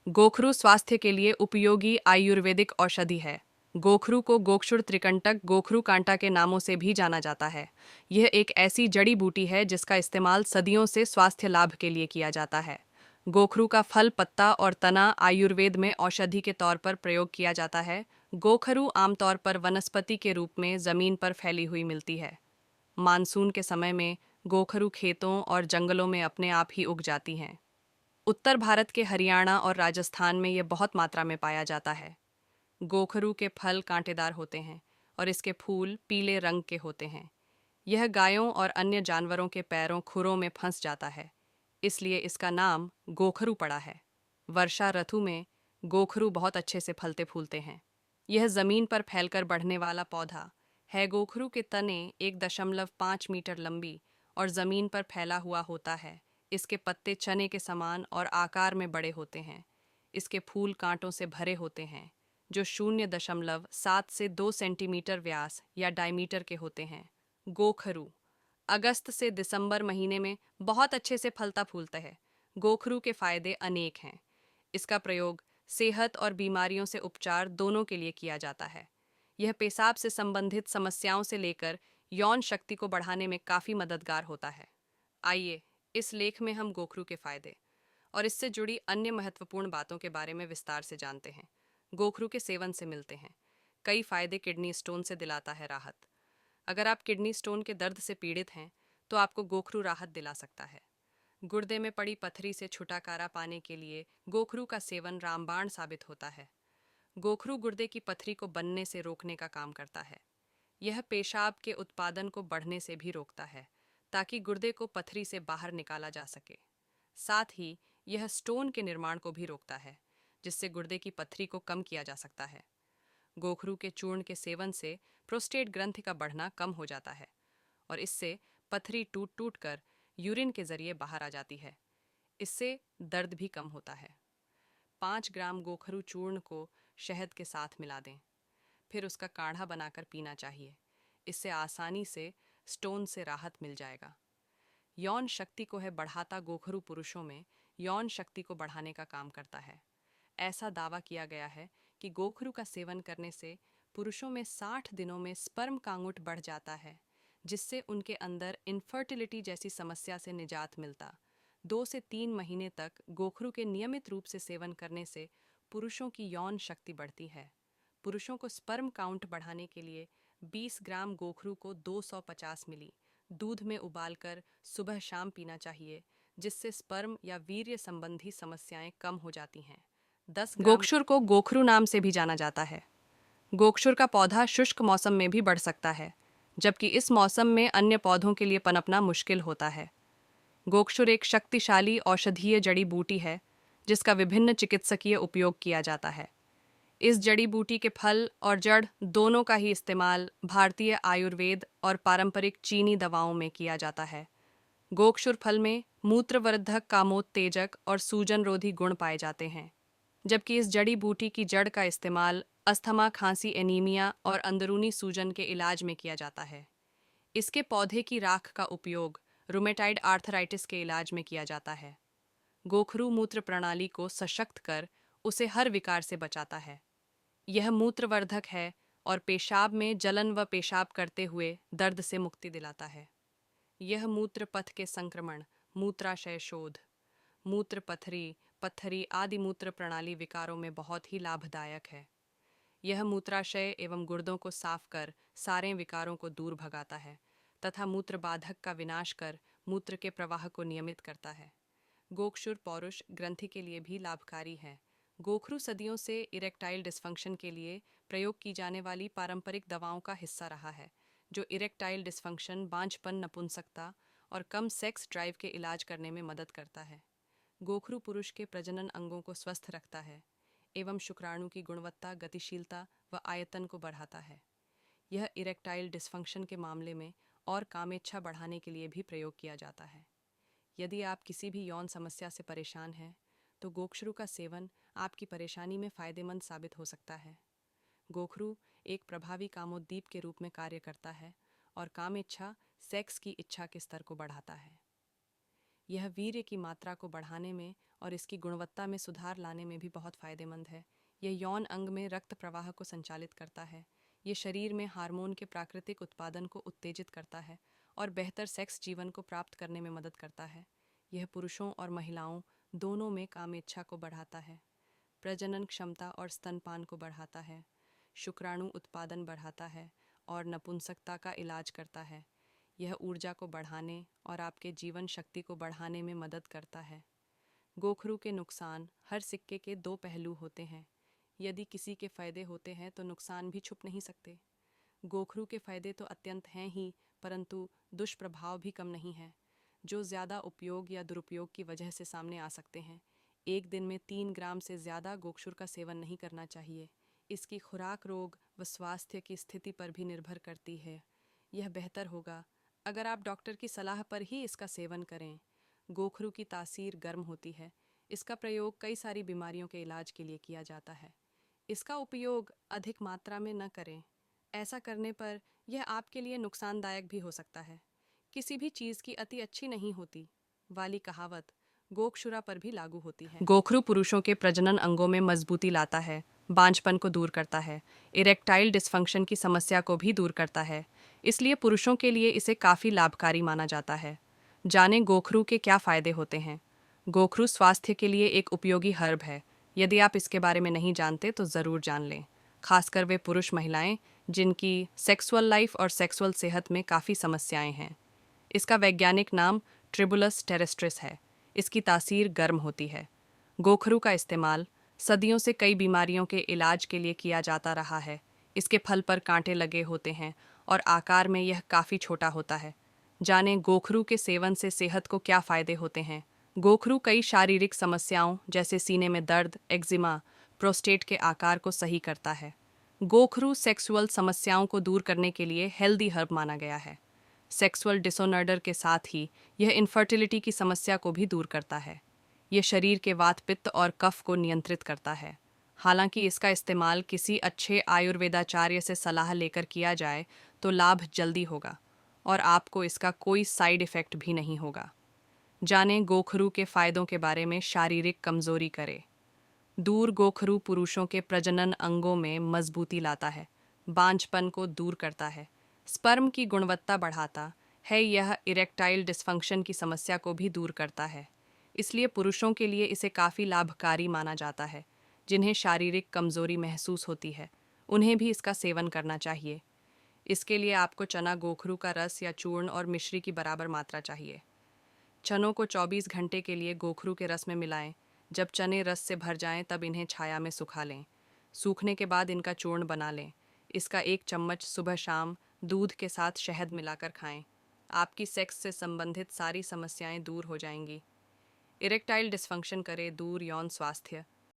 गोखरू स्वास्थ्य के लिए उपयोगी आयुर्वेदिक औषधि है। गोखरू को गोक्षुर त्रिकंटक गोखरू कांटा के नामों से भी जाना जाता है। यह एक ऐसी जड़ी बूटी है जिसका इस्तेमाल सदियों से स्वास्थ्य लाभ के लिए किया जाता है। गोखरू का फल, पत्ता और तना आयुर्वेद में औषधि के तौर पर प्रयोग किया जाता है। गोखरू आमतौर पर वनस्पति के रूप में जमीन पर फैली हुई मिलती है। मानसून के समय में गोखरू खेतों और जंगलों में अपने आप ही उग जाती हैं। उत्तर भारत के हरियाणा और राजस्थान में यह बहुत मात्रा में पाया जाता है। गोखरू के फल कांटेदार होते हैं और इसके फूल पीले रंग के होते हैं। यह गायों और अन्य जानवरों के पैरों खुरों में फंस जाता है, इसलिए इसका नाम गोखरू पड़ा है। वर्षा ऋतु में गोखरू बहुत अच्छे से फलते फूलते हैं। यह जमीन पर फैलकर बढ़ने वाला पौधा है। गोखरू के तने 1.5 मीटर लंबी और जमीन पर फैला हुआ होता है। इसके पत्ते चने के समान और आकार में बड़े होते हैं। इसके फूल कांटों से भरे होते हैं, जो 0.7 से 2 सेंटीमीटर व्यास या डायमीटर के होते हैं। गोखरू अगस्त से दिसंबर महीने में बहुत अच्छे से फलता फूलता है। गोखरू के फायदे अनेक हैं। इसका प्रयोग सेहत और बीमारियों से उपचार दोनों के लिए किया जाता है। यह पेशाब से संबंधित समस्याओं से लेकर यौन शक्ति को बढ़ाने में काफ़ी मददगार होता है। आइए इस लेख में हम गोखरू के फायदे और इससे जुड़ी अन्य महत्वपूर्ण बातों के बारे में विस्तार से जानते हैं। गोखरू के सेवन से मिलते हैं कई फायदे। किडनी स्टोन से दिलाता है राहत। अगर आप किडनी स्टोन के दर्द से पीड़ित हैं तो आपको गोखरू राहत दिला सकता है। गुर्दे में पड़ी पथरी से छुटकारा पाने के लिए गोखरू का सेवन रामबाण साबित होता है। गोखरू गुर्दे की पथरी को बनने से रोकने का काम करता है। यह पेशाब के उत्पादन को बढ़ने से भी रोकता है, ताकि गुर्दे को पथरी से बाहर निकाला जा सके। साथ ही यह स्टोन के निर्माण को भी रोकता है, जिससे गुर्दे की पथरी को कम किया जा सकता है। गोखरू के चूर्ण के सेवन से प्रोस्टेट ग्रंथि का बढ़ना कम हो जाता है और इससे पथरी टूट टूट कर यूरिन के जरिए बाहर आ जाती है। इससे दर्द भी कम होता है। 5 ग्राम गोखरू चूर्ण को शहद के साथ मिला दें, फिर उसका काढ़ा बनाकर पीना चाहिए। इससे आसानी से स्टोन से राहत मिल जाएगा। यौन शक्ति को है बढ़ाता गोखरू पुरुषों में यौन शक्ति को बढ़ाने का काम करता है। ऐसा दावा किया गया है कि गोखरू का सेवन करने से पुरुषों में 60 दिनों में स्पर्म काउंट बढ़ जाता है, जिससे उनके अंदर इनफर्टिलिटी जैसी समस्या से निजात मिलता। 2 से 3 महीने तक गोखरू के नियमित रूप से सेवन करने से पुरुषों की यौन शक्ति बढ़ती है। पुरुषों को स्पर्म काउंट बढ़ाने के लिए 20 ग्राम गोखरू को 250 मिली दूध में उबालकर सुबह शाम पीना चाहिए, जिससे स्पर्म या वीर्य संबंधी समस्याएं कम हो जाती हैं। 10 ग्राम गोक्षुर को गोखरू नाम से भी जाना जाता है। गोक्षुर का पौधा शुष्क मौसम में भी बढ़ सकता है, जबकि इस मौसम में अन्य पौधों के लिए पनपना मुश्किल होता है। गोक्षुर एक शक्तिशाली औषधीय जड़ी बूटी है, जिसका विभिन्न चिकित्सकीय उपयोग किया जाता है। इस जड़ी बूटी के फल और जड़ दोनों का ही इस्तेमाल भारतीय आयुर्वेद और पारंपरिक चीनी दवाओं में किया जाता है। गोक्षुर फल में मूत्रवर्धक, कामोत्तेजक और सूजन रोधी गुण पाए जाते हैं, जबकि इस जड़ी बूटी की जड़ का इस्तेमाल अस्थमा, खांसी, एनीमिया और अंदरूनी सूजन के इलाज में किया जाता है। इसके पौधे की राख का उपयोग रूमेटाइड आर्थराइटिस के इलाज में किया जाता है। गोखरू मूत्र प्रणाली को सशक्त कर उसे हर विकार से बचाता है। यह मूत्रवर्धक है और पेशाब में जलन व पेशाब करते हुए दर्द से मुक्ति दिलाता है। यह मूत्र पथ के संक्रमण, मूत्राशय शोध, मूत्र पथरी, पत्थरी आदि मूत्र प्रणाली विकारों में बहुत ही लाभदायक है। यह मूत्राशय एवं गुर्दों को साफ कर सारे विकारों को दूर भगाता है तथा मूत्र बाधक का विनाश कर मूत्र के प्रवाह को नियमित करता है। गोक्षुर पौरुष ग्रंथि के लिए भी लाभकारी है। गोखरू सदियों से इरेक्टाइल डिस्फंक्शन के लिए प्रयोग की जाने वाली पारंपरिक दवाओं का हिस्सा रहा है, जो इरेक्टाइल डिस्फंक्शन, बांझपन, नपुंसकता और कम सेक्स ड्राइव के इलाज करने में मदद करता है। गोखरू पुरुष के प्रजनन अंगों को स्वस्थ रखता है एवं शुक्राणु की गुणवत्ता, गतिशीलता व आयतन को बढ़ाता है। यह इरेक्टाइल डिस्फंक्शन के मामले में और कामेच्छा बढ़ाने के लिए भी प्रयोग किया जाता है। यदि आप किसी भी यौन समस्या से परेशान हैं, तो गोक्षरू का सेवन आपकी परेशानी में फ़ायदेमंद साबित हो सकता है। गोखरू एक प्रभावी कामोद्दीप के रूप में कार्य करता है और कामेच्छा, सेक्स की इच्छा के स्तर को बढ़ाता है। यह वीर्य की मात्रा को बढ़ाने में और इसकी गुणवत्ता में सुधार लाने में भी बहुत फायदेमंद है। यह यौन अंग में रक्त प्रवाह को संचालित करता है। ये शरीर में हार्मोन के प्राकृतिक उत्पादन को उत्तेजित करता है और बेहतर सेक्स जीवन को प्राप्त करने में मदद करता है। यह पुरुषों और महिलाओं दोनों में कामेच्छा को बढ़ाता है, प्रजनन क्षमता और स्तनपान को बढ़ाता है, शुक्राणु उत्पादन बढ़ाता है और नपुंसकता का इलाज करता है। यह ऊर्जा को बढ़ाने और आपके जीवन शक्ति को बढ़ाने में मदद करता है। गोखरू के नुकसान। हर सिक्के के दो पहलू होते हैं। यदि किसी के फायदे होते हैं तो नुकसान भी छुप नहीं सकते। गोखरू के फायदे तो अत्यंत हैं ही, परंतु दुष्प्रभाव भी कम नहीं है, जो ज़्यादा उपयोग या दुरुपयोग की वजह से सामने आ सकते हैं। एक दिन में 3 ग्राम से ज़्यादा गोक्षुर का सेवन नहीं करना चाहिए। इसकी खुराक रोग व स्वास्थ्य की स्थिति पर भी निर्भर करती है। यह बेहतर होगा अगर आप डॉक्टर की सलाह पर ही इसका सेवन करें। गोखरू की तासीर गर्म होती है। इसका प्रयोग कई सारी बीमारियों के इलाज के लिए किया जाता है। इसका उपयोग अधिक मात्रा में न करें। ऐसा करने पर यह आपके लिए नुकसानदायक भी हो सकता है। किसी भी चीज़ की अति अच्छी नहीं होती वाली कहावत गोक्षुरा पर भी लागू होती है। गोखरू पुरुषों के प्रजनन अंगों में मजबूती लाता है, बांझपन को दूर करता है, इरेक्टाइल डिस्फंक्शन की समस्या को भी दूर करता है। इसलिए पुरुषों के लिए इसे काफ़ी लाभकारी माना जाता है। जानें गोखरू के क्या फ़ायदे होते हैं। गोखरू स्वास्थ्य के लिए एक उपयोगी हर्ब है। यदि आप इसके बारे में नहीं जानते तो ज़रूर जान लें, खासकर वे पुरुष महिलाएं जिनकी सेक्सुअल लाइफ और सेक्सुअल सेहत में काफ़ी समस्याएं हैं। इसका वैज्ञानिक नाम ट्रिबुलस टेरेस्ट्रिस है। इसकी तासीर गर्म होती है। गोखरू का इस्तेमाल सदियों से कई बीमारियों के इलाज के लिए किया जाता रहा है। इसके फल पर कांटे लगे होते हैं और आकार में यह काफ़ी छोटा होता है। जानें गोखरू के सेवन से सेहत को क्या फ़ायदे होते हैं। गोखरू कई शारीरिक समस्याओं जैसे सीने में दर्द, एक्जिमा, प्रोस्टेट के आकार को सही करता है। गोखरू सेक्सुअल समस्याओं को दूर करने के लिए हेल्दी हर्ब माना गया है। सेक्सुअल डिसऑर्डर के साथ ही यह इनफर्टिलिटी की समस्या को भी दूर करता है। यह शरीर के वात, पित्त और कफ को नियंत्रित करता है। हालांकि इसका इस्तेमाल किसी अच्छे आयुर्वेदाचार्य से सलाह लेकर किया जाए तो लाभ जल्दी होगा और आपको इसका कोई साइड इफ़ेक्ट भी नहीं होगा। जानें गोखरू के फ़ायदों के बारे में। शारीरिक कमज़ोरी करे दूर। गोखरू पुरुषों के प्रजनन अंगों में मजबूती लाता है, बांझपन को दूर करता है, स्पर्म की गुणवत्ता बढ़ाता है। यह इरेक्टाइल डिस्फंक्शन की समस्या को भी दूर करता है। इसलिए पुरुषों के लिए इसे काफ़ी लाभकारी माना जाता है। जिन्हें शारीरिक कमज़ोरी महसूस होती है उन्हें भी इसका सेवन करना चाहिए। इसके लिए आपको चना गोखरू का रस या चूर्ण और मिश्री की बराबर मात्रा चाहिए। चनों को 24 घंटे के लिए गोखरू के रस में मिलाएं। जब चने रस से भर जाएं तब इन्हें छाया में सुखा लें। सूखने के बाद इनका चूर्ण बना लें। इसका 1 चम्मच सुबह शाम दूध के साथ शहद मिलाकर खाएं। आपकी सेक्स से संबंधित सारी समस्याएं दूर हो जाएंगी। इरेक्टाइल डिस्फंक्शन करे दूर। यौन स्वास्थ्य